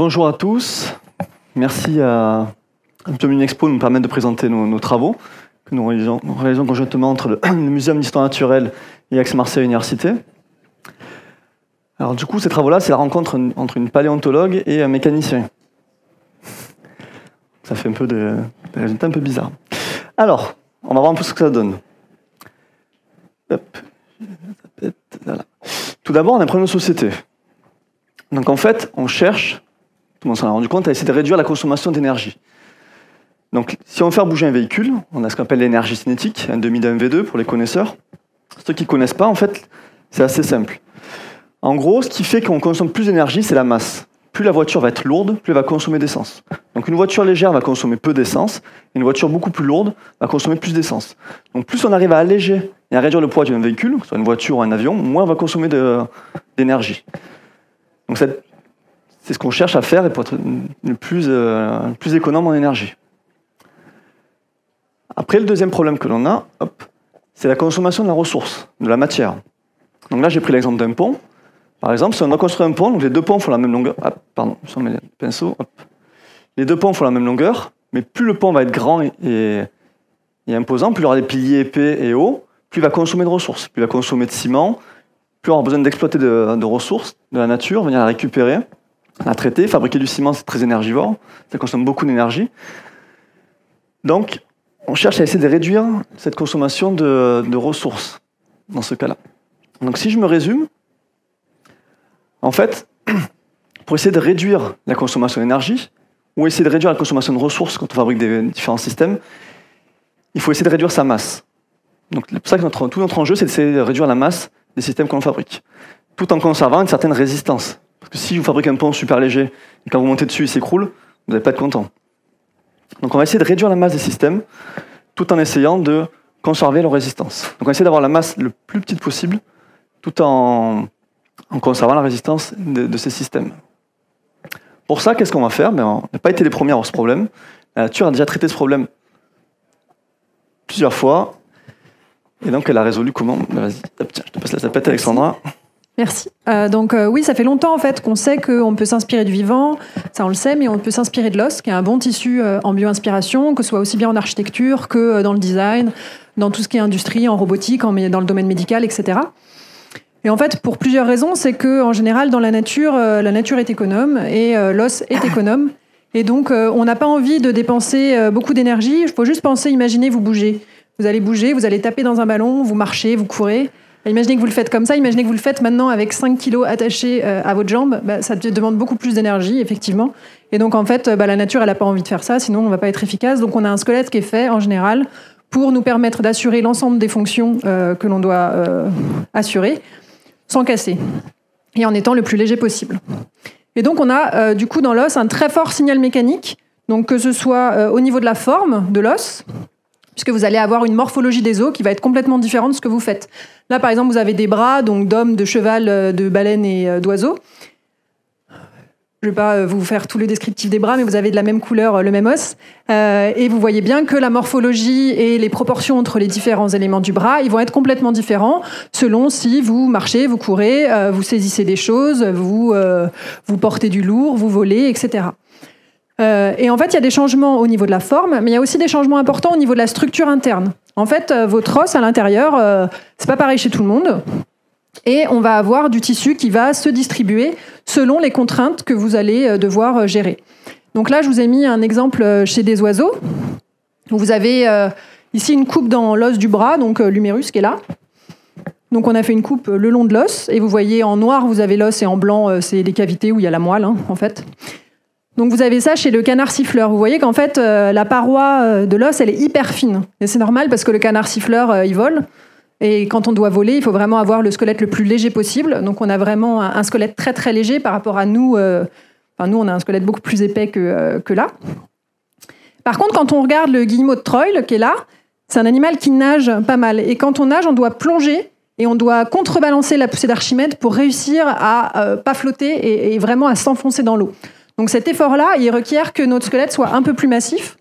bonjour à tous. Merci à Community Expo de nous permettre de présenter nos travaux que nous réalisons conjointement entre le Muséum d'Histoire Naturelle et Aix-Marseille Université. Alors du coup, ces travaux-là, c'est la rencontre entre une paléontologue et un mécanicien. Ça fait un peu des résultats un peu bizarres. Alors, on va voir un peu ce que ça donne. Hop. Voilà. Tout d'abord, on a un problème de société. Donc en fait, on cherche, tout le monde s'en est rendu compte, à essayer de réduire la consommation d'énergie. Donc si on veut faire bouger un véhicule, on a ce qu'on appelle l'énergie cinétique, un demi d'un V2 pour les connaisseurs. Ceux qui ne connaissent pas, en fait, c'est assez simple. En gros, ce qui fait qu'on consomme plus d'énergie, c'est la masse. Plus la voiture va être lourde, plus elle va consommer d'essence. Donc une voiture légère va consommer peu d'essence, et une voiture beaucoup plus lourde va consommer plus d'essence. Donc plus on arrive à alléger et à réduire le poids d'un véhicule, que ce soit une voiture ou un avion, moins on va consommer d'énergie. Donc c'est ce qu'on cherche à faire et pour être le plus économe en énergie. Après, le deuxième problème que l'on a, c'est la consommation de la ressource, de la matière. Donc là, j'ai pris l'exemple d'un pont. Par exemple, si on doit construire un pont, donc les deux ponts font la même longueur. Je mets le pinceau. Les deux ponts font la même longueur, mais plus le pont va être grand et imposant, plus il aura des piliers épais et hauts, plus il va consommer de ressources, plus il va consommer de ciment, plus on aura besoin d'exploiter de ressources de la nature, venir la récupérer, la traiter. Fabriquer du ciment, c'est très énergivore, ça consomme beaucoup d'énergie. Donc, on cherche à essayer de réduire cette consommation de ressources, dans ce cas-là. Donc si je me résume, en fait, pour essayer de réduire la consommation d'énergie, ou essayer de réduire la consommation de ressources quand on fabrique des différents systèmes, il faut essayer de réduire sa masse. Donc c'est pour ça que tout notre enjeu, c'est d'essayer de réduire la masse des systèmes qu'on fabrique, tout en conservant une certaine résistance. Parce que si vous fabriquez un pont super léger, et quand vous montez dessus, il s'écroule, vous n'allez pas être content. Donc on va essayer de réduire la masse des systèmes, tout en essayant de conserver leur résistance. Donc on va essayer d'avoir la masse le plus petite possible, tout en conservant la résistance de ces systèmes. Pour ça, qu'est-ce qu'on va faire? On n'a pas été les premiers à avoir ce problème. La nature a déjà traité ce problème plusieurs fois, et donc elle a résolu comment? Vas-y, tiens, je te passe la tapette, Alexandra. Merci. Oui, ça fait longtemps en fait qu'on sait qu'on peut s'inspirer du vivant, ça on le sait, mais on peut s'inspirer de l'os, qui est un bon tissu en bio-inspiration, que ce soit aussi bien en architecture que dans le design, dans tout ce qui est industrie, en robotique, dans le domaine médical, etc. Et en fait, pour plusieurs raisons, c'est qu'en général, dans la nature est économe et l'os est économe. Et donc, on n'a pas envie de dépenser beaucoup d'énergie. Il faut juste penser, imaginez, vous bougez. Vous allez bouger, vous allez taper dans un ballon, vous marchez, vous courez. Imaginez que vous le faites comme ça, imaginez que vous le faites maintenant avec 5 kilos attachés à votre jambe, ça demande beaucoup plus d'énergie, effectivement. Et donc, en fait, la nature, elle n'a pas envie de faire ça, sinon on ne va pas être efficace. Donc, on a un squelette qui est fait, en général, pour nous permettre d'assurer l'ensemble des fonctions que l'on doit assurer, sans casser, et en étant le plus léger possible. Et donc, on a, du coup, dans l'os, un très fort signal mécanique, donc que ce soit au niveau de la forme de l'os, puisque vous allez avoir une morphologie des os qui va être complètement différente de ce que vous faites. Là, par exemple, vous avez des bras, donc d'homme, de cheval, de baleine et d'oiseau. Je ne vais pas vous faire tout le descriptif des bras, mais vous avez de la même couleur, le même os. Et vous voyez bien que la morphologie et les proportions entre les différents éléments du bras, ils vont être complètement différents selon si vous marchez, vous courez, vous saisissez des choses, vous portez du lourd, vous volez, etc. Et en fait, il y a des changements au niveau de la forme, mais il y a aussi des changements importants au niveau de la structure interne. En fait, votre os à l'intérieur, c'est pas pareil chez tout le monde. Et on va avoir du tissu qui va se distribuer selon les contraintes que vous allez devoir gérer. Donc là, je vous ai mis un exemple chez des oiseaux. Vous avez ici une coupe dans l'os du bras, donc l'humérus qui est là. Donc on a fait une coupe le long de l'os. Et vous voyez en noir, vous avez l'os, et en blanc, c'est les cavités où il y a la moelle, en fait. Donc vous avez ça chez le canard siffleur. Vous voyez qu'en fait, la paroi de l'os, elle est hyper fine. Et c'est normal parce que le canard siffleur, il vole. Et quand on doit voler, il faut vraiment avoir le squelette le plus léger possible. Donc on a vraiment un squelette très très léger par rapport à nous. Nous, on a un squelette beaucoup plus épais que là. Par contre, quand on regarde le guillemot de Troil, qui est là, c'est un animal qui nage pas mal. Et quand on nage, on doit plonger et on doit contrebalancer la poussée d'Archimède pour réussir à pas flotter et vraiment à s'enfoncer dans l'eau. Donc cet effort-là, il requiert que notre squelette soit un peu plus massif.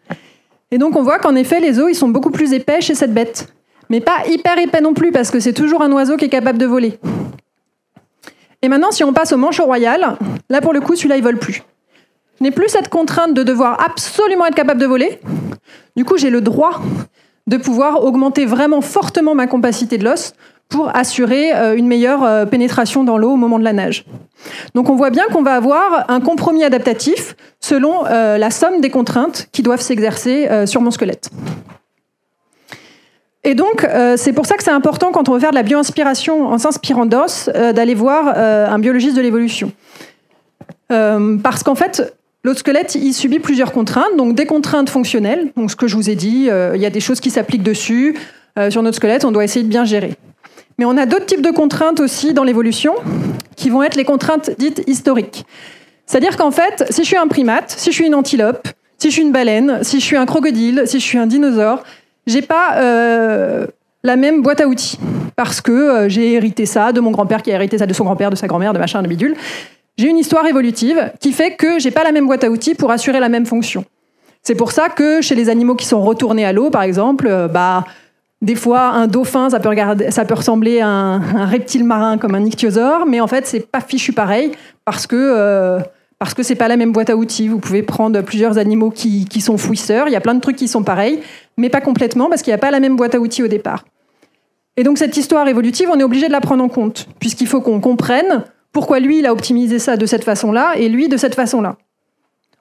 Et donc on voit qu'en effet, les os, ils sont beaucoup plus épais chez cette bête. Mais pas hyper épais non plus, parce que c'est toujours un oiseau qui est capable de voler. Et maintenant, si on passe au manchot royal, là pour le coup, celui-là, il vole plus. Je n'ai plus cette contrainte de devoir absolument être capable de voler. Du coup, j'ai le droit de pouvoir augmenter vraiment fortement ma capacité de l'os pour assurer une meilleure pénétration dans l'eau au moment de la nage. Donc on voit bien qu'on va avoir un compromis adaptatif selon la somme des contraintes qui doivent s'exercer sur mon squelette. Et donc, c'est pour ça que c'est important, quand on veut faire de la bioinspiration en s'inspirant d'os, d'aller voir un biologiste de l'évolution. Parce qu'en fait, l'os squelette, il subit plusieurs contraintes, donc des contraintes fonctionnelles, donc ce que je vous ai dit, il y a des choses qui s'appliquent dessus, sur notre squelette, on doit essayer de bien gérer. Mais on a d'autres types de contraintes aussi dans l'évolution, qui vont être les contraintes dites historiques. C'est-à-dire qu'en fait, si je suis un primate, si je suis une antilope, si je suis une baleine, si je suis un crocodile, si je suis un dinosaure, j'ai pas la même boîte à outils, parce que j'ai hérité ça de mon grand-père, qui a hérité ça de son grand-père, de sa grand-mère, de machin, de bidule. J'ai une histoire évolutive qui fait que j'ai pas la même boîte à outils pour assurer la même fonction. C'est pour ça que chez les animaux qui sont retournés à l'eau, par exemple, des fois un dauphin, ça peut ressembler à un reptile marin comme un ichthyosaure, mais en fait c'est pas fichu pareil parce que c'est pas la même boîte à outils. Vous pouvez prendre plusieurs animaux qui sont fouisseurs, il y a plein de trucs qui sont pareils, mais pas complètement parce qu'il n'y a pas la même boîte à outils au départ. Et donc cette histoire évolutive, on est obligé de la prendre en compte, puisqu'il faut qu'on comprenne pourquoi lui, il a optimisé ça de cette façon-là et lui de cette façon-là.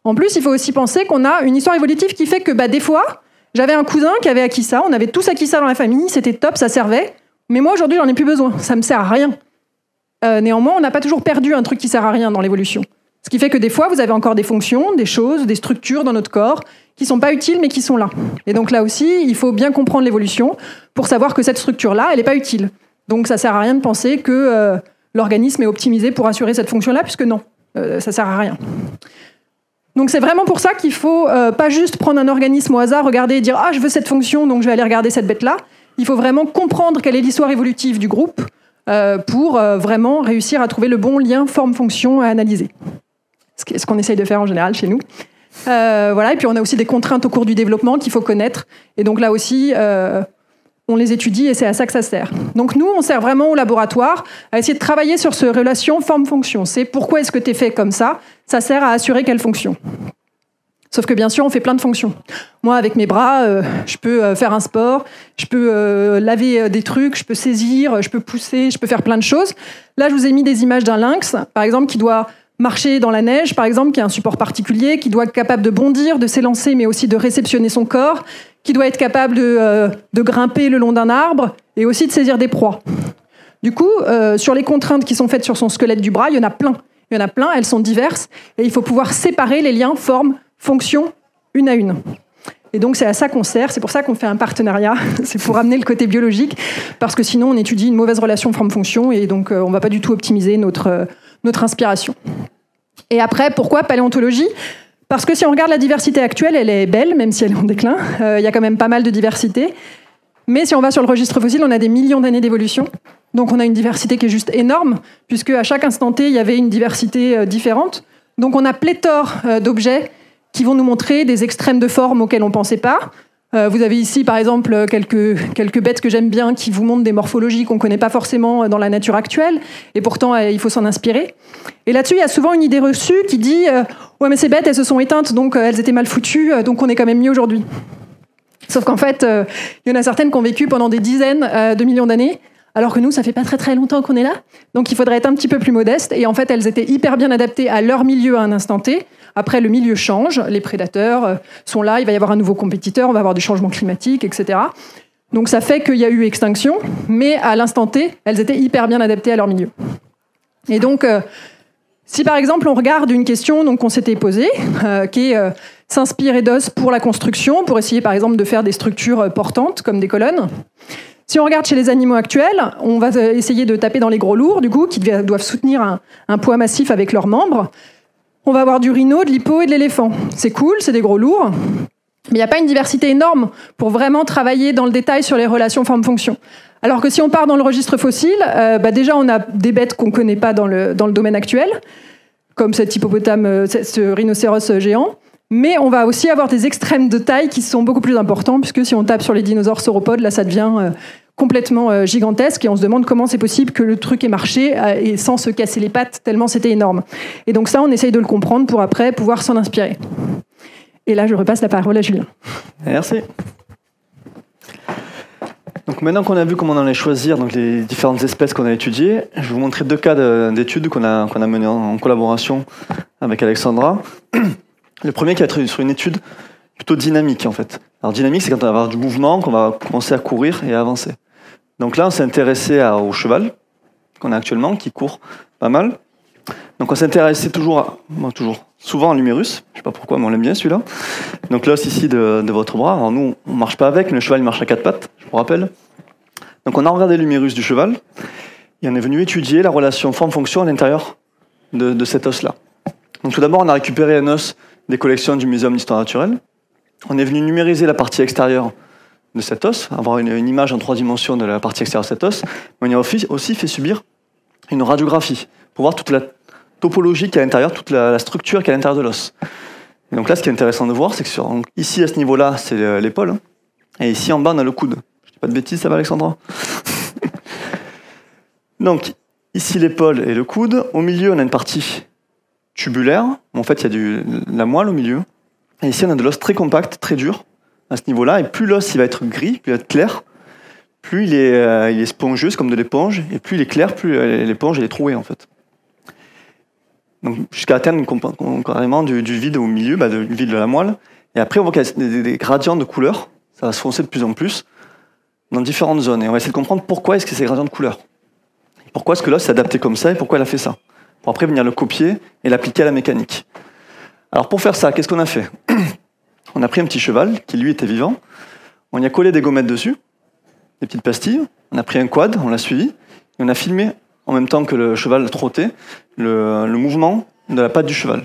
En plus, il faut aussi penser qu'on a une histoire évolutive qui fait que des fois, j'avais un cousin qui avait acquis ça, on avait tous acquis ça dans la famille, c'était top, ça servait, mais moi aujourd'hui, j'en ai plus besoin, ça me sert à rien. Néanmoins, on n'a pas toujours perdu un truc qui sert à rien dans l'évolution. Ce qui fait que des fois, vous avez encore des fonctions, des choses, des structures dans notre corps qui sont pas utiles mais qui sont là. Et donc là aussi, il faut bien comprendre l'évolution pour savoir que cette structure-là, elle n'est pas utile. Donc ça sert à rien de penser que l'organisme est optimisé pour assurer cette fonction-là, puisque non, ça sert à rien. Donc c'est vraiment pour ça qu'il faut pas juste prendre un organisme au hasard, regarder et dire « Ah, je veux cette fonction, donc je vais aller regarder cette bête-là ». Il faut vraiment comprendre quelle est l'histoire évolutive du groupe pour vraiment réussir à trouver le bon lien forme-fonction à analyser. Ce qu'on essaye de faire en général chez nous. Voilà. Et puis on a aussi des contraintes au cours du développement qu'il faut connaître. Et donc là aussi, on les étudie et c'est à ça que ça sert. Donc nous, on sert vraiment au laboratoire à essayer de travailler sur ce relation forme-fonction. C'est pourquoi est-ce que tu es fait comme ça? Ça sert à assurer quelle fonction. Sauf que bien sûr, on fait plein de fonctions. Moi, avec mes bras, je peux faire un sport, je peux laver des trucs, je peux saisir, je peux pousser, je peux faire plein de choses. Là, je vous ai mis des images d'un lynx, par exemple, qui doit marcher dans la neige, par exemple, qui a un support particulier, qui doit être capable de bondir, de s'élancer, mais aussi de réceptionner son corps, qui doit être capable de grimper le long d'un arbre et aussi de saisir des proies. Du coup, sur les contraintes qui sont faites sur son squelette du bras, il y en a plein. Il y en a plein, elles sont diverses, et il faut pouvoir séparer les liens, formes, fonctions, une à une. Et donc, c'est à ça qu'on sert, c'est pour ça qu'on fait un partenariat, c'est pour amener le côté biologique, parce que sinon, on étudie une mauvaise relation forme-fonction, et donc, on ne va pas du tout optimiser notre inspiration. Et après, pourquoi paléontologie ? Parce que si on regarde la diversité actuelle, elle est belle, même si elle est en déclin. Il y a quand même pas mal de diversité. Mais si on va sur le registre fossile, on a des millions d'années d'évolution. Donc on a une diversité qui est juste énorme, puisque à chaque instant T, il y avait une diversité différente. Donc on a pléthore d'objets qui vont nous montrer des extrêmes de forme auxquels on ne pensait pas. Vous avez ici, par exemple, quelques bêtes que j'aime bien qui vous montrent des morphologies qu'on ne connaît pas forcément dans la nature actuelle, et pourtant, il faut s'en inspirer. Et là-dessus, il y a souvent une idée reçue qui dit « Ouais, mais ces bêtes, elles se sont éteintes, donc elles étaient mal foutues, donc on est quand même mieux aujourd'hui. » Sauf qu'en fait, il y en a certaines qui ont vécu pendant des dizaines de millions d'années, alors que nous, ça fait pas très très longtemps qu'on est là. Donc il faudrait être un petit peu plus modeste. Et en fait, elles étaient hyper bien adaptées à leur milieu à un instant T. Après, le milieu change, les prédateurs sont là, il va y avoir un nouveau compétiteur, on va avoir du changement climatique, etc. Donc ça fait qu'il y a eu extinction, mais à l'instant T, elles étaient hyper bien adaptées à leur milieu. Et donc, si par exemple on regarde une question donc, qu'on s'était posée, qui est s'inspirer d'os pour la construction, pour essayer par exemple de faire des structures portantes, comme des colonnes. Si on regarde chez les animaux actuels, on va essayer de taper dans les gros lourds, du coup, qui doivent soutenir un poids massif avec leurs membres. On va avoir du rhino, de l'hippo et de l'éléphant. C'est cool, c'est des gros lourds, mais il n'y a pas une diversité énorme pour vraiment travailler dans le détail sur les relations forme-fonction. Alors que si on part dans le registre fossile, déjà on a des bêtes qu'on ne connaît pas dans le domaine actuel, comme cet hippopotame, ce rhinocéros géant. Mais on va aussi avoir des extrêmes de taille qui sont beaucoup plus importants, puisque si on tape sur les dinosaures sauropodes, là ça devient complètement gigantesque et on se demande comment c'est possible que le truc ait marché et sans se casser les pattes tellement c'était énorme. Et donc ça, on essaye de le comprendre pour après pouvoir s'en inspirer. Et là, je repasse la parole à Julien. Merci. Donc maintenant qu'on a vu comment on allait choisir donc les différentes espèces qu'on a étudiées, je vais vous montrer 2 cas d'études qu'on a menées en collaboration avec Alexandra. Le premier qui va être sur une étude plutôt dynamique en fait. Alors dynamique, c'est quand on va avoir du mouvement, qu'on va commencer à courir et à avancer. Donc là, on s'est intéressé au cheval qu'on a actuellement, qui court pas mal. Donc on s'est intéressé souvent à l'humérus. Je sais pas pourquoi, mais on l'aime bien celui-là. Donc l'os ici de votre bras. Alors nous, on marche pas avec, mais le cheval il marche à 4 pattes, je vous rappelle. Donc on a regardé l'humérus du cheval et on est venu étudier la relation forme-fonction à l'intérieur de cet os-là. Donc tout d'abord, on a récupéré un os des collections du Muséum d'Histoire Naturelle. On est venu numériser la partie extérieure de cet os, avoir une image en 3 dimensions de la partie extérieure de cet os, mais on a aussi fait subir une radiographie pour voir toute la topologie qui est à l'intérieur, toute la structure qui est à l'intérieur de l'os. Et donc là, ce qui est intéressant de voir, c'est que ici, à ce niveau-là, c'est l'épaule, hein, et ici, en bas, on a le coude. Je dis pas de bêtises, ça va, Alexandra? Donc, ici, l'épaule et le coude. Au milieu, on a une partie tubulaire. En fait, il y a la moelle au milieu. Et ici, on a de l'os très compact, très dur, à ce niveau-là. Et plus l'os il va être gris, plus il va être clair, plus il est spongieux, comme de l'éponge. Et plus il est clair, plus l'éponge elle est trouée, en fait. Donc, jusqu'à atteindre carrément du vide au milieu, du vide de la moelle. Et après, on voit qu'il y a des gradients de couleur. Ça va se foncer de plus en plus dans différentes zones. Et on va essayer de comprendre pourquoi est-ce que ces gradients de couleur. Pourquoi est-ce que l'os s'est adapté comme ça et pourquoi elle a fait ça. Pour après venir le copier et l'appliquer à la mécanique. Alors pour faire ça, qu'est-ce qu'on a fait? On a pris un petit cheval qui lui était vivant. On y a collé des gommettes dessus, des petites pastilles. On a pris un quad, on l'a suivi. Et on a filmé en même temps que le cheval trottait le mouvement de la patte du cheval.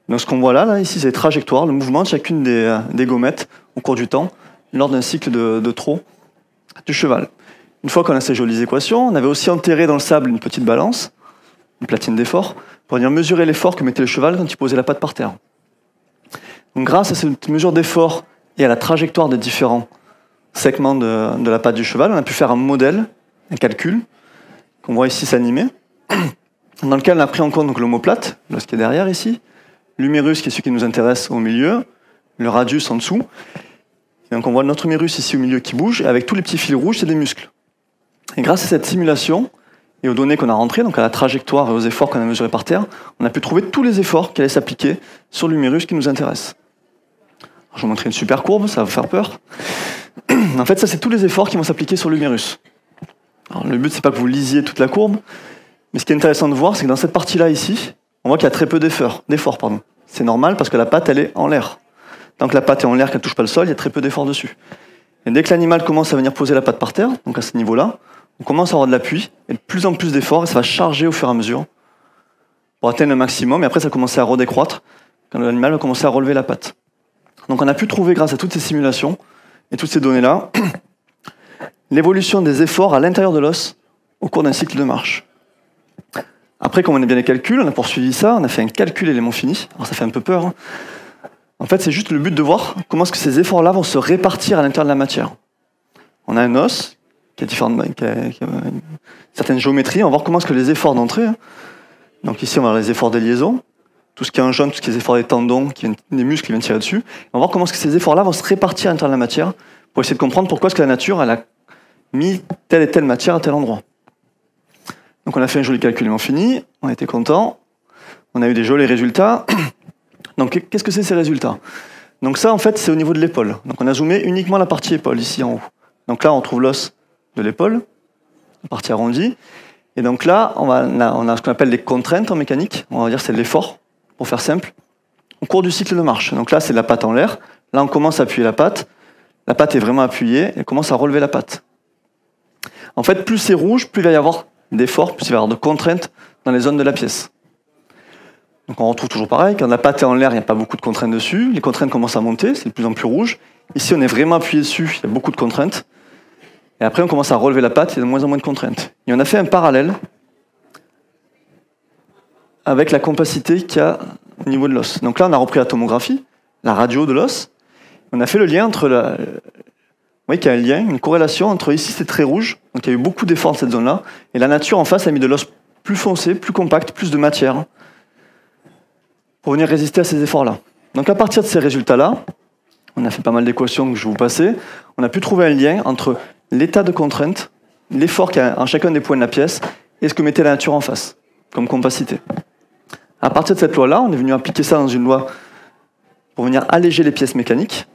Donc ce qu'on voit là ici, c'est les trajectoires, le mouvement de chacune des gommettes au cours du temps, lors d'un cycle de trot du cheval. Une fois qu'on a ces jolies équations, on avait aussi enterré dans le sable une petite balance, une platine d'effort, pour venir mesurer l'effort que mettait le cheval quand il posait la patte par terre. Donc grâce à cette mesure d'effort et à la trajectoire des différents segments de la patte du cheval, on a pu faire un modèle, un calcul, qu'on voit ici s'animer, dans lequel on a pris en compte l'omoplate, ce qui est derrière ici, l'humérus qui est celui qui nous intéresse au milieu, le radius en dessous. Et donc on voit notre humérus ici au milieu qui bouge, et avec tous les petits fils rouges, c'est des muscles. Et grâce à cette simulation, et aux données qu'on a rentrées, donc à la trajectoire et aux efforts qu'on a mesurés par terre, on a pu trouver tous les efforts qui allaient s'appliquer sur l'humérus qui nous intéresse. Alors, je vais vous montrer une super courbe, ça va vous faire peur. En fait, ça, c'est tous les efforts qui vont s'appliquer sur l'humérus. Alors, le but, c'est pas que vous lisiez toute la courbe, mais ce qui est intéressant de voir, c'est que dans cette partie-là, ici, on voit qu'il y a très peu d'efforts. C'est normal parce que la patte, elle est en l'air. Tant que la patte est en l'air, qu'elle ne touche pas le sol, il y a très peu d'efforts dessus. Et dès que l'animal commence à venir poser la patte par terre, donc à ce niveau-là, on commence à avoir de l'appui, et de plus en plus d'efforts, et ça va charger au fur et à mesure, pour atteindre le maximum, et après ça va commencer à redécroître, quand l'animal va commencer à relever la patte. Donc on a pu trouver, grâce à toutes ces simulations, et toutes ces données-là, l'évolution des efforts à l'intérieur de l'os, au cours d'un cycle de marche. Après, comme on a bien les calculs, on a poursuivi ça, on a fait un calcul élément fini, alors ça fait un peu peur, hein. En fait, c'est juste le but de voir comment est-ce que ces efforts-là vont se répartir à l'intérieur de la matière. On a un os qui a une certaine géométrie. On va voir comment est-ce que les efforts d'entrée, hein. Donc ici, on va avoir les efforts des liaisons, tout ce qui est en jaune, tout ce qui est les efforts des tendons, des muscles qui viennent tirer dessus. On va voir comment est-ce que ces efforts-là vont se répartir à l'intérieur de la matière pour essayer de comprendre pourquoi est-ce que la nature elle a mis telle et telle matière à tel endroit. Donc on a fait un joli calcul fini, on était content, on a eu des jolis résultats. Donc, qu'est-ce que c'est ces résultats? Donc ça, en fait, c'est au niveau de l'épaule. Donc on a zoomé uniquement la partie épaule, ici en haut. Donc là, on trouve l'os de l'épaule, la partie arrondie. Et donc là, on a ce qu'on appelle les contraintes en mécanique. On va dire c'est l'effort, pour faire simple, au cours du cycle de marche. Donc là, c'est la patte en l'air. Là, on commence à appuyer la patte. La patte est vraiment appuyée, elle commence à relever la patte. En fait, plus c'est rouge, plus il va y avoir d'efforts, plus il va y avoir de contraintes dans les zones de la pièce. Donc on retrouve toujours pareil, quand la patte est en l'air, il n'y a pas beaucoup de contraintes dessus, les contraintes commencent à monter, c'est de plus en plus rouge. Ici on est vraiment appuyé dessus, il y a beaucoup de contraintes. Et après on commence à relever la patte, il y a de moins en moins de contraintes. Et on a fait un parallèle avec la compacité qu'il y a au niveau de l'os. Donc là on a repris la tomographie, la radio de l'os, on a fait le lien entre voyez qu'il y a un lien, une corrélation entre ici, c'est très rouge, donc il y a eu beaucoup d'efforts dans cette zone-là, et la nature en face a mis de l'os plus foncé, plus compact, plus de matière, pour venir résister à ces efforts-là. Donc à partir de ces résultats-là, on a fait pas mal d'équations que je vais vous passer, on a pu trouver un lien entre l'état de contrainte, l'effort qu'il y a en chacun des points de la pièce, et ce que mettait la nature en face, comme compacité. À partir de cette loi-là, on est venu appliquer ça dans une loi pour venir alléger les pièces mécaniques.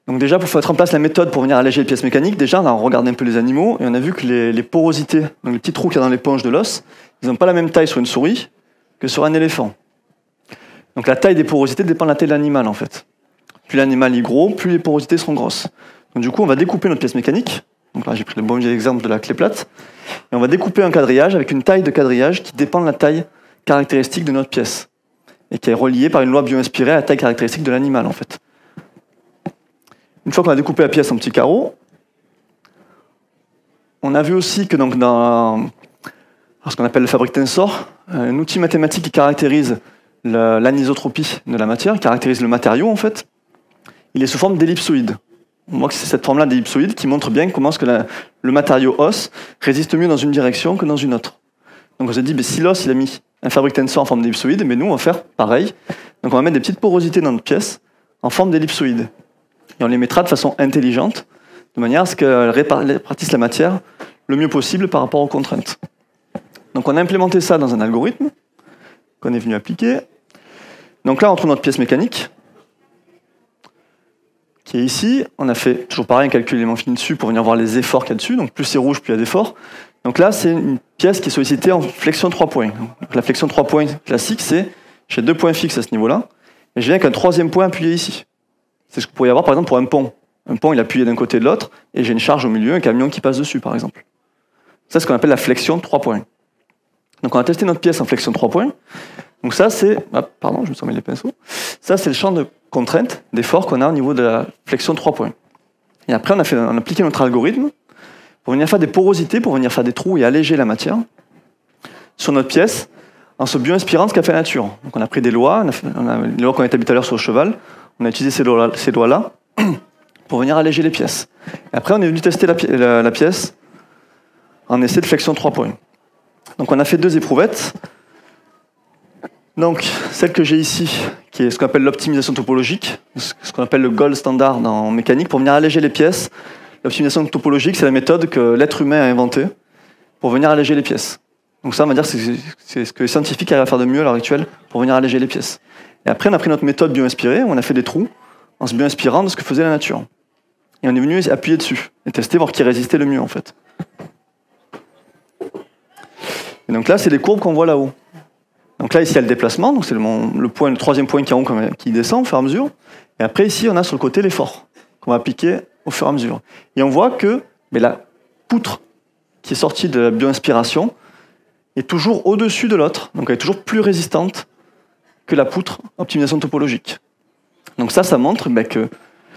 Donc déjà, pour mettre en place la méthode pour venir alléger les pièces mécaniques, déjà on a regardé un peu les animaux, et on a vu que les porosités, donc les petits trous qu'il y a dans l'éponge de l'os, ils n'ont pas la même taille sur une souris que sur un éléphant. Donc la taille des porosités dépend de la taille de l'animal en fait. Plus l'animal est gros, plus les porosités seront grosses. Donc du coup, on va découper notre pièce mécanique. Donc là, j'ai pris le bon vieil exemple de la clé plate. Et on va découper un quadrillage avec une taille de quadrillage qui dépend de la taille caractéristique de notre pièce. Et qui est reliée par une loi bio-inspirée à la taille caractéristique de l'animal en fait. Une fois qu'on a découpé la pièce en petits carreaux, on a vu aussi que donc, dans ce qu'on appelle le fabrique tensor, un outil mathématique qui caractérise l'anisotropie de la matière, qui caractérise le matériau en fait, il est sous forme d'ellipsoïde. On voit que c'est cette forme-là d'ellipsoïde qui montre bien comment est-ce que le matériau os résiste mieux dans une direction que dans une autre. Donc on s'est dit, si l'os il a mis un fabrique tensor en forme d'ellipsoïde, mais nous on va faire pareil. Donc on va mettre des petites porosités dans notre pièce en forme d'ellipsoïde. Et on les mettra de façon intelligente, de manière à ce qu'elles répartissent la matière le mieux possible par rapport aux contraintes. Donc on a implémenté ça dans un algorithme qu'on est venu appliquer. Donc là on trouve notre pièce mécanique, qui est ici. On a fait toujours pareil un calcul élément fini dessus pour venir voir les efforts qu'il y a dessus. Donc plus c'est rouge, plus il y a d'efforts. Donc là c'est une pièce qui est sollicitée en flexion 3 points. Donc la flexion 3 points classique, c'est j'ai 2 points fixes à ce niveau-là, et je viens avec un troisième point appuyé ici. C'est ce que vous pourriez avoir par exemple pour un pont. Un pont il est appuyé d'un côté et de l'autre, et j'ai une charge au milieu, un camion qui passe dessus par exemple. Ça c'est ce qu'on appelle la flexion 3 points. Donc on a testé notre pièce en flexion 3 points. Donc ça c'est, pardon, je me suis emmêlé les pinceaux. Ça c'est le champ de contrainte d'effort qu'on a au niveau de la flexion 3 points. Et après on a appliqué notre algorithme pour venir faire des porosités, pour venir faire des trous et alléger la matière sur notre pièce en se bio-inspirant de ce qu'a fait la nature. Donc on a pris des lois, on a les lois qu'on a établies tout à l'heure sur le cheval, on a utilisé ces lois-là pour venir alléger les pièces. Et après on est venu tester la pièce en essai de flexion 3 points. Donc on a fait 2 éprouvettes. Donc celle que j'ai ici, qui est ce qu'on appelle l'optimisation topologique, ce qu'on appelle le gold standard en mécanique, pour venir alléger les pièces. L'optimisation topologique, c'est la méthode que l'être humain a inventée pour venir alléger les pièces. Donc ça, on va dire, c'est ce que les scientifiques arrivent à faire de mieux à l'heure actuelle pour venir alléger les pièces. Et après, on a pris notre méthode bio-inspirée, on a fait des trous en se bio-inspirant de ce que faisait la nature. Et on est venu appuyer dessus et tester, voir qui résistait le mieux en fait. Et donc là, c'est les courbes qu'on voit là-haut. Donc là, ici, il y a le déplacement, donc c'est le troisième point qui est en haut qui descend au fur et à mesure. Et après, ici, on a sur le côté l'effort qu'on va appliquer au fur et à mesure. Et on voit que la poutre qui est sortie de la bio-inspiration est toujours au-dessus de l'autre, donc elle est toujours plus résistante que la poutre optimisation topologique. Donc ça montre que...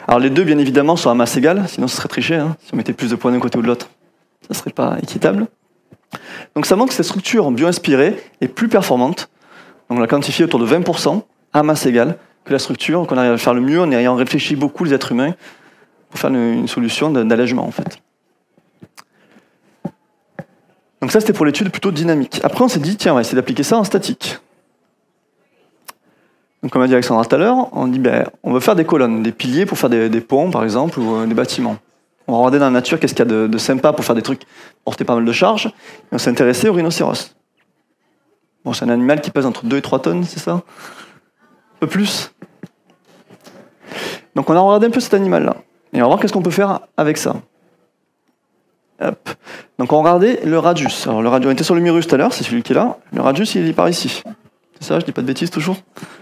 Alors les deux, bien évidemment, sont à masse égale, sinon ce serait triché, hein, si on mettait plus de points d'un côté ou de l'autre. Ça ne serait pas équitable. Donc ça montre que cette structure bio-inspirée est plus performante, donc on l'a quantifiée autour de 20% à masse égale, que la structure qu'on arrive à faire le mieux en ayant réfléchi beaucoup les êtres humains pour faire une solution d'allègement en fait. Donc ça c'était pour l'étude plutôt dynamique. Après on s'est dit, tiens, on va essayer d'appliquer ça en statique. Donc comme a dit Alexandra tout à l'heure, on dit on veut faire des colonnes, des piliers pour faire des ponts par exemple, ou des bâtiments. On va regarder dans la nature qu'est-ce qu'il y a de sympa pour faire des trucs, porter pas mal de charges, et on s'est intéressé au rhinocéros. Bon, c'est un animal qui pèse entre 2 et 3 tonnes, c'est ça? Un peu plus. Donc on a regardé un peu cet animal-là, et on va voir qu'est-ce qu'on peut faire avec ça. Hop. Donc on regardait le radius. Alors le radius, on était sur le Myrus tout à l'heure, c'est celui qui est là. Le radius, il est par ici. C'est ça, je dis pas de bêtises toujours.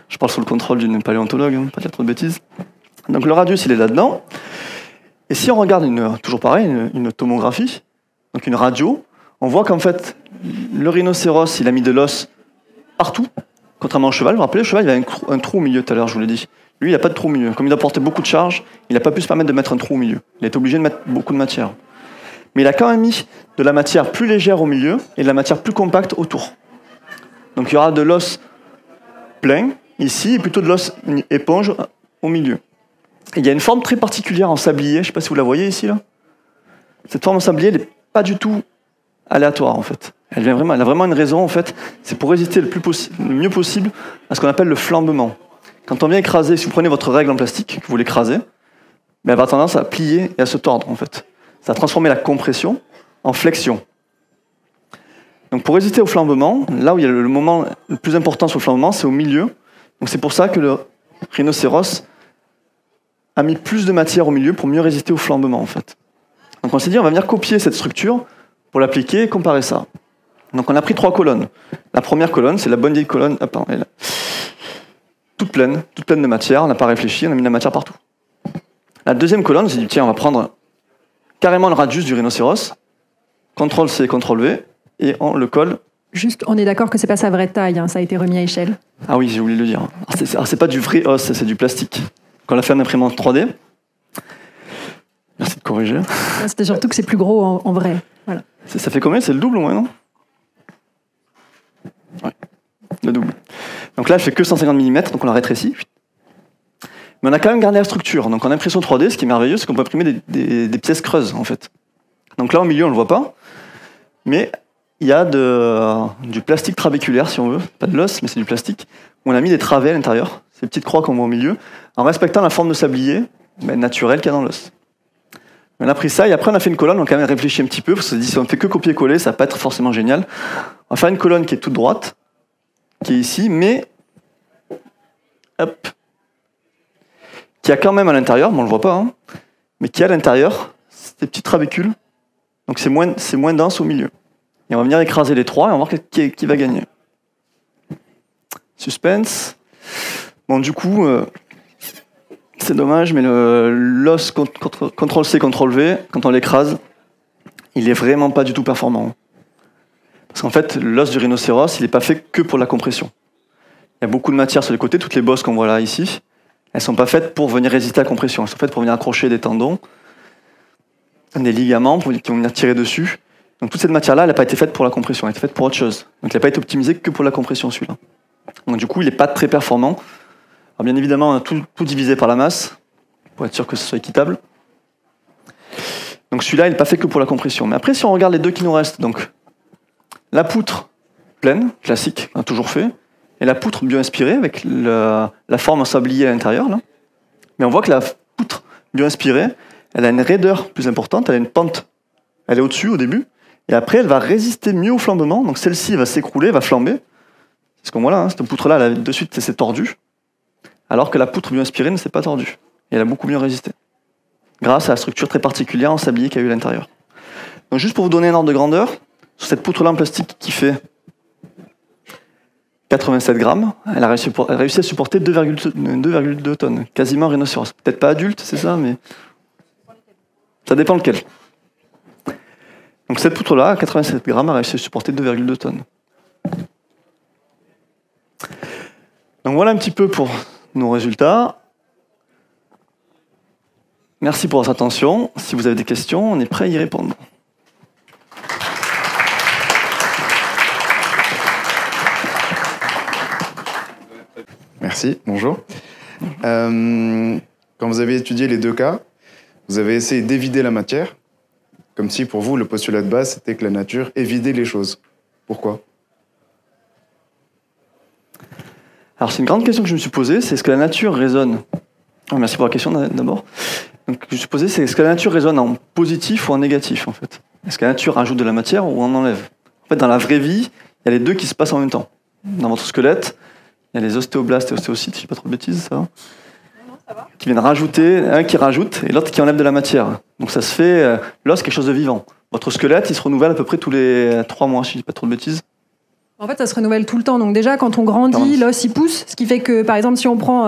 Je parle sous le contrôle d'une paléontologue, hein, pas dire trop de bêtises. Donc le radius, il est là-dedans. Et si on regarde toujours pareil, une tomographie, donc une radio, on voit qu'en fait, le rhinocéros, il a mis de l'os partout, contrairement au cheval. Vous vous rappelez, le cheval, il avait un trou au milieu tout à l'heure, je vous l'ai dit. Lui, il n'a pas de trou au milieu. Comme il doit porter beaucoup de charge, il n'a pas pu se permettre de mettre un trou au milieu. Il est obligé de mettre beaucoup de matière. Mais il a quand même mis de la matière plus légère au milieu et de la matière plus compacte autour. Donc il y aura de l'os plein ici et plutôt de l'os éponge au milieu. Et il y a une forme très particulière en sablier, je ne sais pas si vous la voyez ici, là. Cette forme en sablier, elle n'est pas du tout aléatoire, en fait. Elle a vraiment une raison, en fait, c'est pour résister le mieux possible à ce qu'on appelle le flambement. Quand on vient écraser, si vous prenez votre règle en plastique, que vous l'écrasez, elle va avoir tendance à plier et à se tordre, en fait. Ça va transformer la compression en flexion. Donc pour résister au flambement, là où il y a le moment le plus important sur le flambement, c'est au milieu. Donc c'est pour ça que le rhinocéros a mis plus de matière au milieu pour mieux résister au flambement, en fait. Donc on s'est dit, on va venir copier cette structure pour l'appliquer et comparer ça. Donc on a pris 3 colonnes. La première colonne, c'est la bonne vieille colonne, elle est là. Toute pleine de matière, on n'a pas réfléchi, on a mis de la matière partout. La deuxième colonne, on s'est dit, tiens, on va prendre carrément le radius du rhinocéros, CTRL-C, CTRL-V, et on le colle. Juste, on est d'accord que c'est pas sa vraie taille, hein, ça a été remis à échelle. Ah oui, j'ai oublié de le dire. Alors, c'est pas du vrai os, c'est du plastique. Quand on l'a fait en imprimante 3D. Merci de corriger. C'était surtout que c'est plus gros en vrai. Voilà. Ça fait combien? C'est le double au moins, non? Oui, le double. Donc là, je fais que 150 mm, donc on l'a rétréci. Mais on a quand même gardé la structure. Donc en impression 3D, ce qui est merveilleux, c'est qu'on peut imprimer des pièces creuses, en fait. Donc là, au milieu, on ne le voit pas. Mais il y a du plastique trabéculaire, si on veut. Pas de l'os, mais c'est du plastique. Où on a mis des travées à l'intérieur, ces petites croix qu'on voit au milieu, en respectant la forme de sablier naturelle qu'il y a dans l'os. On a pris ça, et après on a fait une colonne, on a quand même réfléchi un petit peu, parce qu'on s'est dit, si on ne fait que copier-coller, ça va pas être forcément génial. On va faire une colonne qui est toute droite, qui est ici, mais hop, qui a quand même à l'intérieur, mais on ne le voit pas, hein, mais qui a à l'intérieur ces petits trabécules, donc c'est moins dense au milieu. Et on va venir écraser les 3 et on va voir qui va gagner. Suspense. Bon, du coup, c'est dommage, mais l'os CTRL-C, CTRL-V, quand on l'écrase, il est vraiment pas du tout performant. Parce qu'en fait, l'os du rhinocéros, il n'est pas fait que pour la compression. Il y a beaucoup de matière sur les côtés, toutes les bosses qu'on voit là, ici, elles ne sont pas faites pour venir résister à la compression. Elles sont faites pour venir accrocher des tendons, des ligaments qui vont venir tirer dessus. Donc toute cette matière-là, elle n'a pas été faite pour la compression, elle a été faite pour autre chose. Donc elle n'a pas été optimisée que pour la compression, celui-là. Donc du coup, il n'est pas très performant. Alors bien évidemment, on a tout divisé par la masse, pour être sûr que ce soit équitable. Donc celui-là, il n'est pas fait que pour la compression. Mais après, si on regarde les deux qui nous restent, donc la poutre pleine, classique, on a toujours fait, et la poutre bio-inspirée, avec la forme en sablier à l'intérieur, là. Mais on voit que la poutre bio-inspirée, elle a une raideur plus importante, elle a une pente, elle est au-dessus au début, et après, elle va résister mieux au flambement, donc celle-ci va s'écrouler, va flamber. C'est ce qu'on voit là, hein, cette poutre-là, de suite, c'est tordu, alors que la poutre bio-inspirée ne s'est pas tordue, et elle a beaucoup mieux résisté, grâce à la structure très particulière en sablier qu'il y a eu à l'intérieur. Donc juste pour vous donner un ordre de grandeur, sur cette poutre-là en plastique qui fait 87 grammes, elle a réussi à supporter 2,2 tonnes, quasiment rhinocéros. Peut-être pas adulte, c'est ça, mais ça dépend lequel. Donc cette poutre-là, à 87 grammes, a réussi à supporter 2,2 tonnes. Donc voilà un petit peu pour nos résultats. Merci pour votre attention. Si vous avez des questions, on est prêt à y répondre. Merci, bonjour. Quand vous avez étudié les deux cas, vous avez essayé d'évider la matière, comme si pour vous le postulat de base c'était que la nature évidait les choses. Pourquoi? Alors c'est une grande question que je me suis posée, c'est est-ce que la nature résonne? Merci pour la question d'abord. Donc je me suis posé, c'est est-ce que la nature résonne en positif ou en négatif en fait? Est-ce que la nature rajoute de la matière ou en enlève? En fait dans la vraie vie, il y a les deux qui se passent en même temps. Dans votre squelette, il y a les ostéoblastes et ostéocytes, je ne dis pas trop de bêtises, ça va? Non, ça va. Qui viennent rajouter, un qui rajoute et l'autre qui enlève de la matière. Donc ça se fait, l'os, quelque chose de vivant. Votre squelette, il se renouvelle à peu près tous les 3 mois, si je ne dis pas trop de bêtises. En fait, ça se renouvelle tout le temps. Donc déjà, quand on grandit, l'os, il pousse. Ce qui fait que, par exemple, si on prend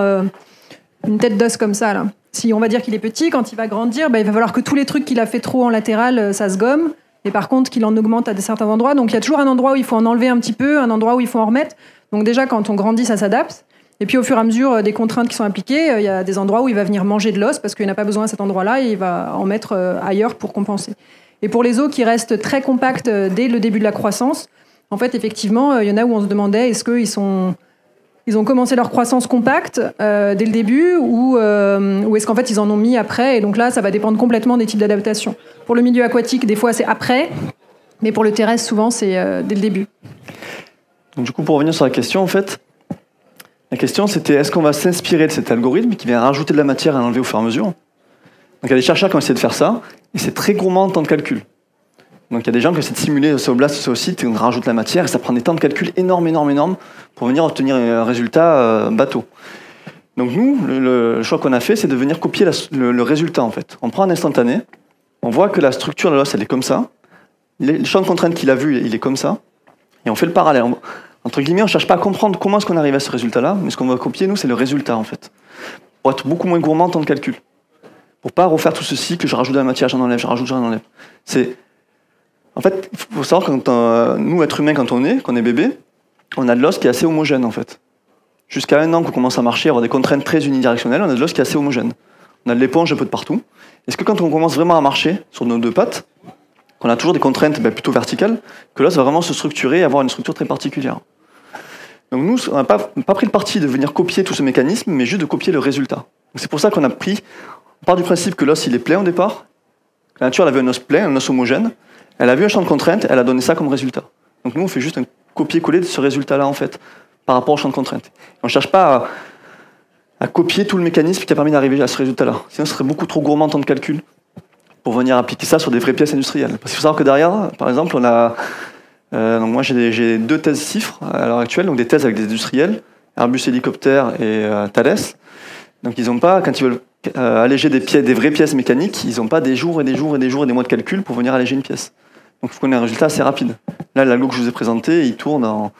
une tête d'os comme ça, là, si on va dire qu'il est petit, quand il va grandir, il va falloir que tous les trucs qu'il a fait trop en latéral, ça se gomme. Et par contre, qu'il en augmente à certains endroits. Donc il y a toujours un endroit où il faut en enlever un petit peu, un endroit où il faut en remettre. Donc déjà, quand on grandit, ça s'adapte. Et puis au fur et à mesure des contraintes qui sont appliquées, il y a des endroits où il va venir manger de l'os parce qu'il n'a pas besoin à cet endroit-là et il va en mettre ailleurs pour compenser. Et pour les os qui restent très compacts dès le début de la croissance, en fait, effectivement, il y en a où on se demandait est-ce ils ont commencé leur croissance compacte dès le début ou est-ce qu'en fait ils en ont mis après, et donc là ça va dépendre complètement des types d'adaptation. Pour le milieu aquatique, des fois c'est après, mais pour le terrestre, souvent c'est dès le début. Donc, du coup, pour revenir sur la question, en fait, la question c'était est-ce qu'on va s'inspirer de cet algorithme qui vient rajouter de la matière et enlever au fur et à mesure. Donc il y a des chercheurs qui ont essayé de faire ça, et c'est très gourmand en temps de calcul. Donc il y a des gens qui essaient de simuler ce blast, ce site, et on rajoute la matière, et ça prend des temps de calcul énormes pour venir obtenir un résultat bateau. Donc nous, le choix qu'on a fait, c'est de venir copier le résultat en fait. On prend un instantané, on voit que la structure de l'os, elle est comme ça, le champ de contrainte qu'il a vu, il est comme ça, et on fait le parallèle. Entre guillemets, on ne cherche pas à comprendre comment est-ce qu'on arrive à ce résultat-là, mais ce qu'on va copier, nous, c'est le résultat en fait. Pour être beaucoup moins gourmand en temps de calcul. Pour pas refaire tout ce cycle, je rajoute de la matière, j'en enlève, je rajoute, j'en enlève. En fait, il faut savoir que nous, êtres humains, quand on est bébé, on a de l'os qui est assez homogène, en fait. Jusqu'à 1 an qu'on commence à marcher, avoir des contraintes très unidirectionnelles, on a de l'os qui est assez homogène. On a de l'éponge un peu de partout. Est-ce que quand on commence vraiment à marcher sur nos 2 pattes, qu'on a toujours des contraintes plutôt verticales, que l'os va vraiment se structurer et avoir une structure très particulière. Donc nous, on n'a pas pris le parti de venir copier tout ce mécanisme, mais juste de copier le résultat. C'est pour ça qu'on on part du principe que l'os il est plein au départ. La nature elle a vu un os plein, un os homogène. Elle a vu un champ de contrainte, elle a donné ça comme résultat. Donc nous, on fait juste un copier-coller de ce résultat-là, en fait, par rapport au champ de contrainte. On ne cherche pas à copier tout le mécanisme qui a permis d'arriver à ce résultat-là. Sinon, ce serait beaucoup trop gourmand en temps de calcul pour venir appliquer ça sur des vraies pièces industrielles. Parce qu'il faut savoir que derrière, par exemple, on a... donc moi, j'ai 2 thèses CIFRE à l'heure actuelle, donc des thèses avec des industriels, Airbus Hélicoptère et Thales. Donc ils n'ont pas, quand ils veulent alléger des vraies pièces mécaniques, ils n'ont pas des jours et des jours et des jours et des mois de calcul pour venir alléger une pièce. Donc il faut qu'on ait un résultat assez rapide. Là, l'algo que je vous ai présenté, il tourne en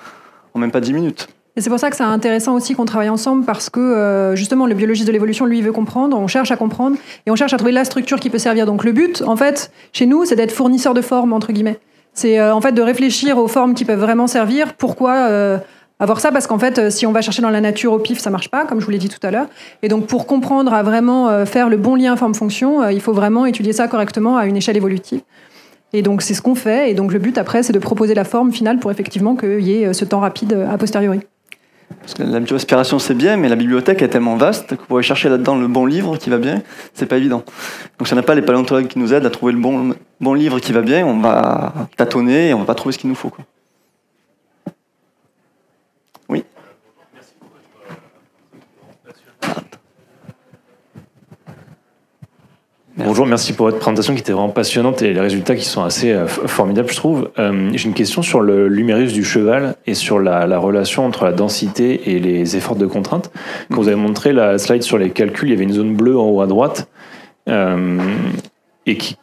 même pas 10 minutes. Et c'est pour ça que c'est intéressant aussi qu'on travaille ensemble, parce que justement le biologiste de l'évolution, lui, il veut comprendre, on cherche à comprendre, et on cherche à trouver la structure qui peut servir. Donc le but, en fait, chez nous, c'est d'être fournisseur de formes, entre guillemets. C'est en fait de réfléchir aux formes qui peuvent vraiment servir. Pourquoi avoir ça? Parce qu'en fait, si on va chercher dans la nature au pif, ça marche pas, comme je vous l'ai dit tout à l'heure. Et donc pour comprendre, à vraiment faire le bon lien forme-fonction, il faut vraiment étudier ça correctement à une échelle évolutive. Et donc c'est ce qu'on fait, et donc le but après c'est de proposer la forme finale pour effectivement qu'il y ait ce temps rapide a posteriori. Parce que la bioaspiration c'est bien, mais la bibliothèque est tellement vaste que pour aller chercher là-dedans le bon livre qui va bien, c'est pas évident. Donc si on n'a pas les paléontologues qui nous aident à trouver le bon livre qui va bien, on va tâtonner et on va pas trouver ce qu'il nous faut, quoi. Oui. Bonjour, merci pour votre présentation qui était vraiment passionnante et les résultats qui sont assez formidables, je trouve. J'ai une question sur l'humérus du cheval et sur la relation entre la densité et les efforts de contrainte. Quand vous avez montré la slide sur les calculs, il y avait une zone bleue en haut à droite et qui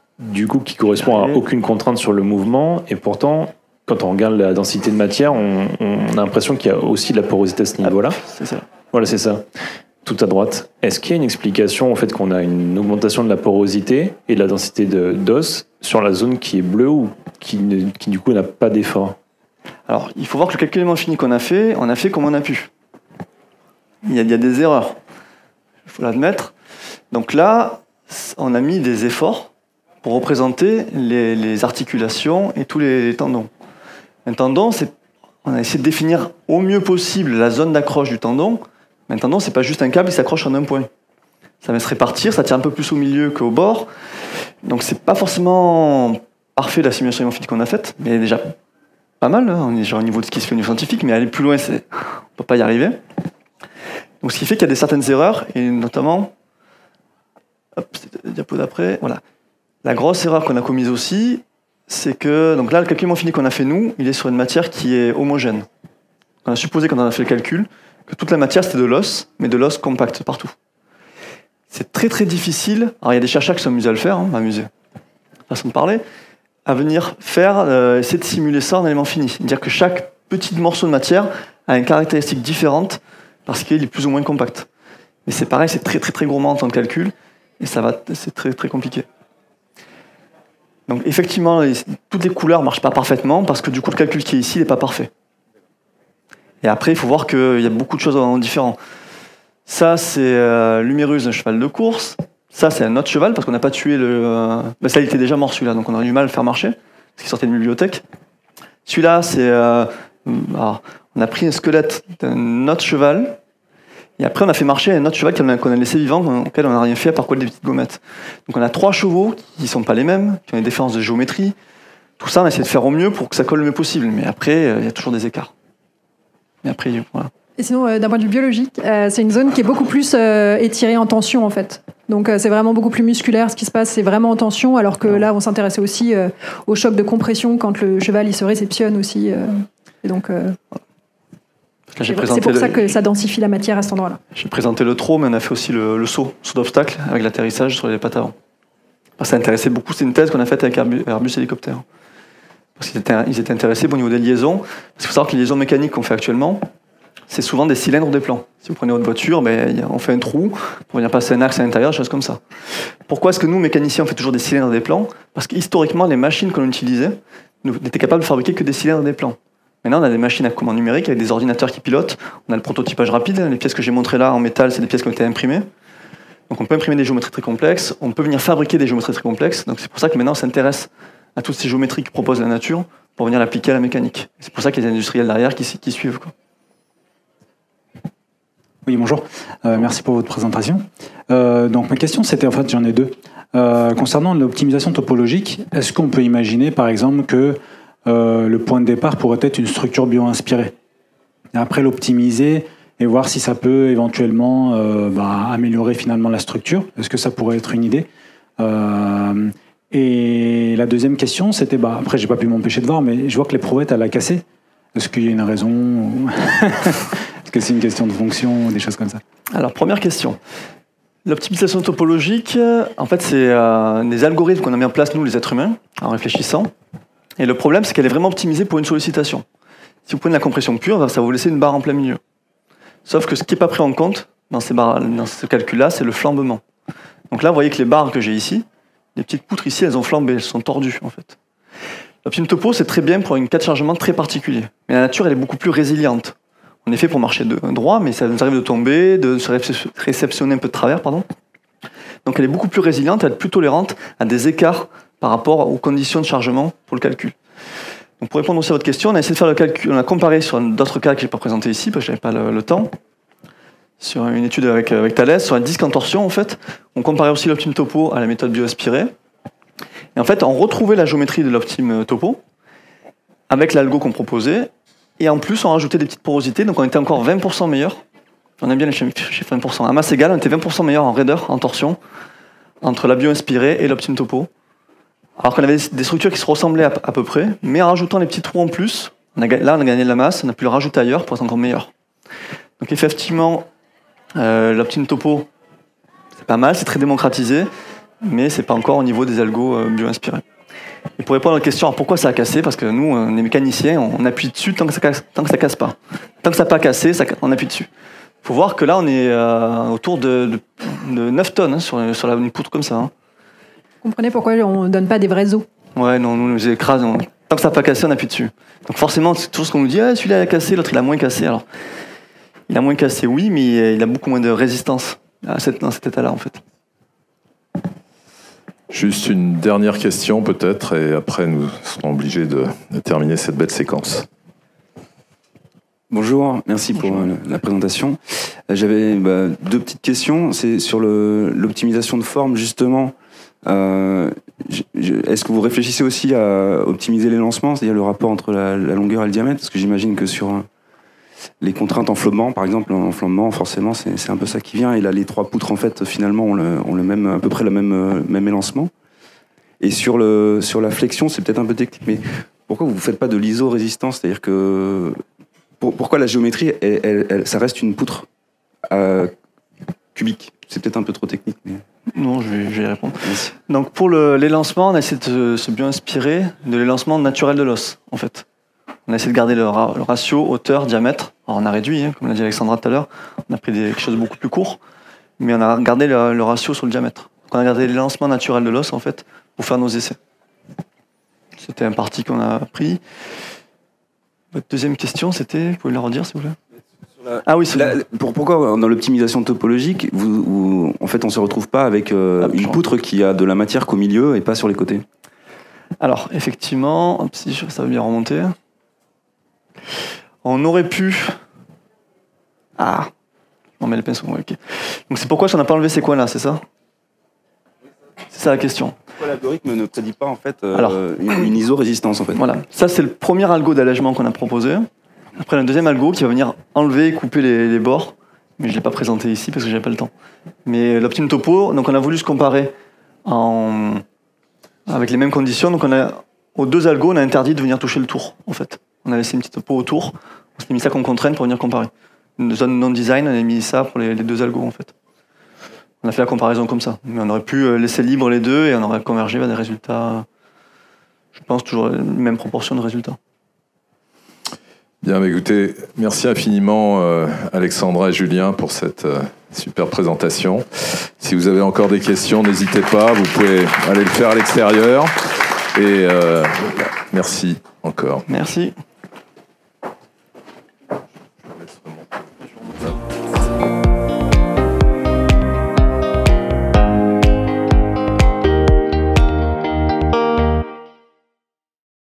correspond à aucune contrainte sur le mouvement. Et pourtant, quand on regarde la densité de matière, on a l'impression qu'il y a aussi de la porosité à ce niveau-là. C'est ça. Voilà, c'est ça. Tout à droite. Est-ce qu'il y a une explication au fait qu'on a une augmentation de la porosité et de la densité d'os sur la zone qui est bleue ou qui du coup n'a pas d'effort? Alors, il faut voir que le calcul infini qu'on a fait, on a fait comme on a pu. Il y a des erreurs, il faut l'admettre. Donc là, on a mis des efforts pour représenter les articulations et tous les tendons. Un tendon, on a essayé de définir au mieux possible la zone d'accroche du tendon. Mais un tendon, c'est pas juste un câble, il s'accroche en un point. Ça va se répartir, ça tient un peu plus au milieu qu'au bord. Donc c'est pas forcément parfait la simulation infinique qu'on a faite, mais déjà pas mal. Hein. On est déjà au niveau de ce qui se fait au niveau scientifique, mais aller plus loin, on peut pas y arriver. Donc ce qui fait qu'il y a certaines erreurs, et notamment, c'était la diapo d'après, voilà. La grosse erreur qu'on a commise aussi, c'est que, donc là, le calcul infini qu'on a fait nous, il est sur une matière qui est homogène. On a supposé quand on a fait le calcul que toute la matière c'était de l'os, mais de l'os compact partout. C'est très très difficile, alors il y a des chercheurs qui sont amusés à le faire, façon de parler, à venir essayer de simuler ça en élément fini. C'est-à-dire que chaque petit morceau de matière a une caractéristique différente parce qu'il est plus ou moins compact. Mais c'est pareil, c'est très très très gourmand en temps de calcul, et c'est très très compliqué. Donc effectivement, toutes les couleurs ne marchent pas parfaitement parce que du coup le calcul qui est ici n'est pas parfait. Et après, il faut voir qu'il y a beaucoup de choses en différent. Ça, c'est l'humérus d'un cheval de course. Ça, c'est un autre cheval, parce qu'on n'a pas tué le... ça, il était déjà mort, celui-là, donc on aurait du mal à le faire marcher, parce qu'il sortait de bibliothèque. Celui-là, c'est... on on a pris un squelette d'un autre cheval, et après on a fait marcher un autre cheval qu'on a laissé vivant, auquel on n'a rien fait à part coller des petites gommettes. Donc on a 3 chevaux qui ne sont pas les mêmes, qui ont des différences de géométrie. Tout ça, on a essayé de faire au mieux pour que ça colle le mieux possible. Mais après, il y a toujours des écarts. Mais après, voilà. Et sinon, d'un point de vue biologique, c'est une zone qui est beaucoup plus étirée en tension, en fait. Donc c'est vraiment beaucoup plus musculaire. Ce qui se passe, c'est vraiment en tension, alors que là, on s'intéressait aussi au choc de compression quand le cheval il se réceptionne aussi. Et donc, c'est pour ça que ça densifie la matière à cet endroit-là. J'ai présenté le trot, mais on a fait aussi le saut d'obstacle avec l'atterrissage sur les pattes avant. Ça intéressait beaucoup. C'est une thèse qu'on a faite avec Airbus Hélicoptère. Parce qu'ils étaient intéressés au niveau des liaisons. Parce qu'il faut savoir que les liaisons mécaniques qu'on fait actuellement, c'est souvent des cylindres ou des plans. Si vous prenez votre voiture, on fait un trou pour venir passer un axe à l'intérieur, des choses comme ça. Pourquoi est-ce que nous, mécaniciens, on fait toujours des cylindres et des plans? Parce qu'historiquement, les machines qu'on utilisait n'étaient capables de fabriquer que des cylindres et des plans. Maintenant, on a des machines à commande numérique avec des ordinateurs qui pilotent. On a le prototypage rapide. Les pièces que j'ai montrées là en métal, c'est des pièces qui ont été imprimées. Donc on peut imprimer des géométries très complexes, on peut venir fabriquer des géométries très complexes. Donc c'est pour ça que maintenant on s'intéresse à toutes ces géométries que propose la nature pour venir l'appliquer à la mécanique. C'est pour ça qu'il y a des industriels derrière qui suivent. Oui, bonjour. Merci pour votre présentation. Donc ma question, c'était, en fait, j'en ai 2. Concernant l'optimisation topologique, est-ce qu'on peut imaginer, par exemple, que le point de départ pourrait être une structure bio-inspirée et après l'optimiser et voir si ça peut éventuellement améliorer finalement la structure? Est-ce que ça pourrait être une idée? Et la deuxième question, c'était, après j'ai pas pu m'empêcher de voir, mais je vois que l'éprouvette elle a cassé. Est-ce qu'il y a une raison? Est-ce que c'est une question de fonction ou des choses comme ça? Alors première question. L'optimisation topologique, en fait c'est des algorithmes qu'on a mis en place nous les êtres humains en réfléchissant. Et le problème c'est qu'elle est vraiment optimisée pour une sollicitation. Si vous prenez la compression pure, ça va vous laisser une barre en plein milieu. Sauf que ce qui n'est pas pris en compte dans ce calcul-là, c'est le flambement. Donc là, vous voyez que les barres que j'ai ici, les petites poutres ici, elles ont flambé, elles sont tordues en fait. L'optime topo, c'est très bien pour un cas de chargement très particulier. Mais la nature, elle est beaucoup plus résiliente. On est fait pour marcher droit, mais ça nous arrive de tomber, de se réceptionner un peu de travers, pardon. Donc elle est beaucoup plus résiliente, elle est plus tolérante à des écarts par rapport aux conditions de chargement pour le calcul. Donc pour répondre aussi à votre question, on a essayé de faire le calcul, on a comparé sur d'autres cas que je n'ai pas présenté ici, parce que je n'avais pas le temps, sur une étude avec Thales, sur un disque en torsion en fait. On comparait aussi l'optime topo à la méthode bio-aspirée. Et en fait, on retrouvait la géométrie de l'optime topo, avec l'algo qu'on proposait, et en plus on rajoutait des petites porosités, donc on était encore 20% meilleur. On aime bien les chiffres 20%. À masse égale, on était 20% meilleur en raideur, en torsion, entre la bio-inspirée et l'optime topo. Alors qu'on avait des structures qui se ressemblaient à peu près, mais en rajoutant les petits trous en plus, là on a gagné de la masse, on a pu le rajouter ailleurs pour être encore meilleur. Donc effectivement, l'optime topo, c'est pas mal, c'est très démocratisé, mais c'est pas encore au niveau des algos bio-inspirés. Et pour répondre à la question, alors pourquoi ça a cassé? Parce que nous, on est mécaniciens, on appuie dessus tant que ça casse pas. Tant que ça n'a pas cassé, on appuie dessus. Il faut voir que là, on est autour de 9 tonnes hein, sur une poutre comme ça. Hein. Vous comprenez pourquoi on ne donne pas des vrais os? Ouais, non, nous les écrase. Tant que ça n'a pas cassé, on appuie dessus. Donc forcément, c'est toujours ce qu'on nous dit, celui-là a cassé, l'autre il a moins cassé. Alors, il a moins cassé, oui, mais il a beaucoup moins de résistance dans cet état-là, en fait. Juste une dernière question, peut-être, et après nous serons obligés de terminer cette belle séquence. Bonjour, merci pour la présentation. J'avais 2 petites questions. C'est sur l'optimisation de forme, justement. Est-ce que vous réfléchissez aussi à optimiser les lancements, c'est-à-dire le rapport entre la longueur et le diamètre? Parce que j'imagine que sur les contraintes en flambement, par exemple, en flambement, forcément, c'est un peu ça qui vient. Et là, les 3 poutres, en fait, finalement, ont le même, à peu près le même élancement. Et sur la flexion, c'est peut-être un peu technique, mais pourquoi vous ne faites pas de l'iso-résistance? C'est-à-dire que pourquoi la géométrie, ça reste une poutre cubique? C'est peut-être un peu trop technique. Mais... Non, je vais y répondre. Merci. Donc pour les lancements, on a essayé de se bien inspirer de l'élancement naturel de l'os, en fait. On a essayé de garder le ratio hauteur-diamètre. Alors on a réduit, hein, comme l'a dit Alexandra tout à l'heure. On a pris quelque chose de beaucoup plus court, mais on a gardé le ratio sur le diamètre. Donc on a gardé l'élancement naturel de l'os, en fait, pour faire nos essais. C'était un parti qu'on a pris. Votre deuxième question, c'était... Vous pouvez la redire, s'il vous plaît? Ah oui, pourquoi dans l'optimisation topologique, en fait, on ne se retrouve pas avec une poutre qui a de la matière qu'au milieu et pas sur les côtés? Alors, effectivement, si ça va bien remonter. on aurait pu... Ah, on met le pinceau, ok. Donc c'est pourquoi on n'a pas enlevé ces coins-là, c'est ça? C'est ça la question. Pourquoi l'algorithme ne prédit pas en fait Alors. une iso-résistance en fait? Voilà, ça c'est le premier algo d'allègement qu'on a proposé. Après, le deuxième algo qui va venir enlever et couper les bords, mais je ne l'ai pas présenté ici parce que j'avais pas le temps. Mais l'Optime Topo, donc on a voulu se comparer avec les mêmes conditions. Donc aux deux algos, on a interdit de venir toucher le tour, en fait. On a laissé une petite peau autour, on s'est mis ça comme contrainte pour venir comparer. Une zone non-design, on a mis ça pour les deux algos, en fait. On a fait la comparaison comme ça. Mais on aurait pu laisser libre les deux et on aurait convergé vers des résultats, je pense, toujours la même proportion de résultats. Bien, mais écoutez, merci infiniment Alexandra et Julien pour cette super présentation. Si vous avez encore des questions, n'hésitez pas, vous pouvez aller le faire à l'extérieur. Et merci encore. Merci.